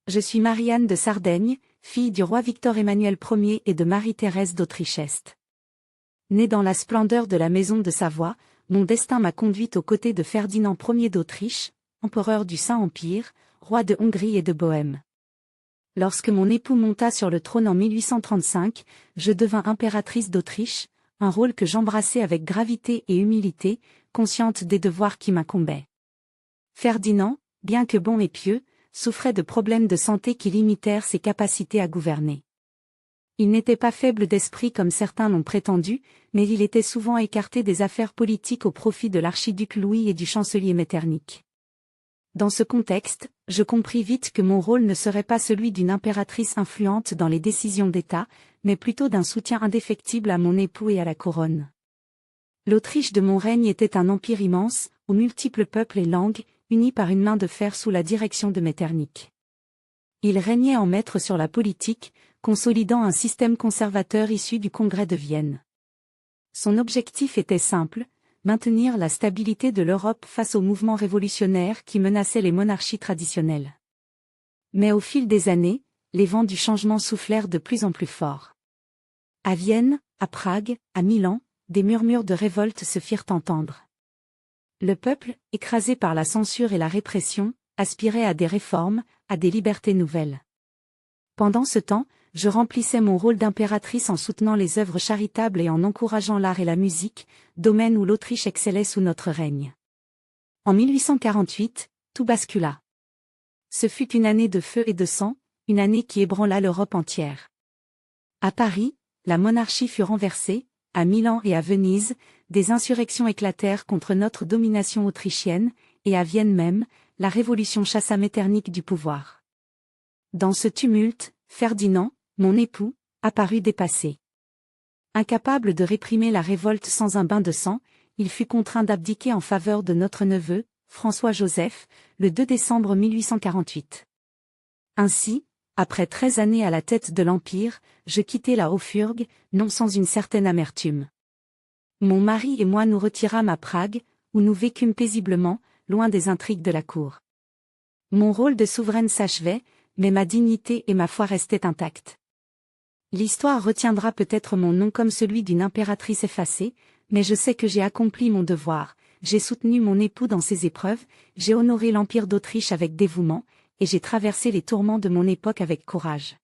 Je suis Marie-Anne de Sardaigne, fille du roi Victor Emmanuel Ier et de Marie-Thérèse d'Autriche-Est. Née dans la splendeur de la maison de Savoie, mon destin m'a conduite aux côtés de Ferdinand Ier d'Autriche, empereur du Saint-Empire, roi de Hongrie et de Bohême. Lorsque mon époux monta sur le trône en 1835, je devins impératrice d'Autriche, un rôle que j'embrassais avec gravité et humilité, consciente des devoirs qui m'incombaient. Ferdinand, bien que bon et pieux, souffrait de problèmes de santé qui limitèrent ses capacités à gouverner. Il n'était pas faible d'esprit comme certains l'ont prétendu, mais il était souvent écarté des affaires politiques au profit de l'archiduc Louis et du chancelier Metternich. Dans ce contexte, je compris vite que mon rôle ne serait pas celui d'une impératrice influente dans les décisions d'État, mais plutôt d'un soutien indéfectible à mon époux et à la couronne. L'Autriche de mon règne était un empire immense, aux multiples peuples et langues, unis par une main de fer sous la direction de Metternich. Il régnait en maître sur la politique, consolidant un système conservateur issu du Congrès de Vienne. Son objectif était simple, maintenir la stabilité de l'Europe face aux mouvements révolutionnaires qui menaçaient les monarchies traditionnelles. Mais au fil des années, les vents du changement soufflèrent de plus en plus fort. À Vienne, à Prague, à Milan, des murmures de révolte se firent entendre. Le peuple, écrasé par la censure et la répression, aspirait à des réformes, à des libertés nouvelles. Pendant ce temps, je remplissais mon rôle d'impératrice en soutenant les œuvres charitables et en encourageant l'art et la musique, domaine où l'Autriche excellait sous notre règne. En 1848, tout bascula. Ce fut une année de feu et de sang, une année qui ébranla l'Europe entière. À Paris, la monarchie fut renversée, à Milan et à Venise, des insurrections éclatèrent contre notre domination autrichienne, et à Vienne même, la Révolution chassa Metternich du pouvoir. Dans ce tumulte, Ferdinand, mon époux, apparut dépassé. Incapable de réprimer la révolte sans un bain de sang, il fut contraint d'abdiquer en faveur de notre neveu, François-Joseph, le 2 décembre 1848. Ainsi, après 13 années à la tête de l'Empire, je quittai la Haut-Furgue, non sans une certaine amertume. Mon mari et moi nous retirâmes à Prague, où nous vécûmes paisiblement, loin des intrigues de la cour. Mon rôle de souveraine s'achevait, mais ma dignité et ma foi restaient intactes. L'histoire retiendra peut-être mon nom comme celui d'une impératrice effacée, mais je sais que j'ai accompli mon devoir, j'ai soutenu mon époux dans ses épreuves, j'ai honoré l'Empire d'Autriche avec dévouement, et j'ai traversé les tourments de mon époque avec courage.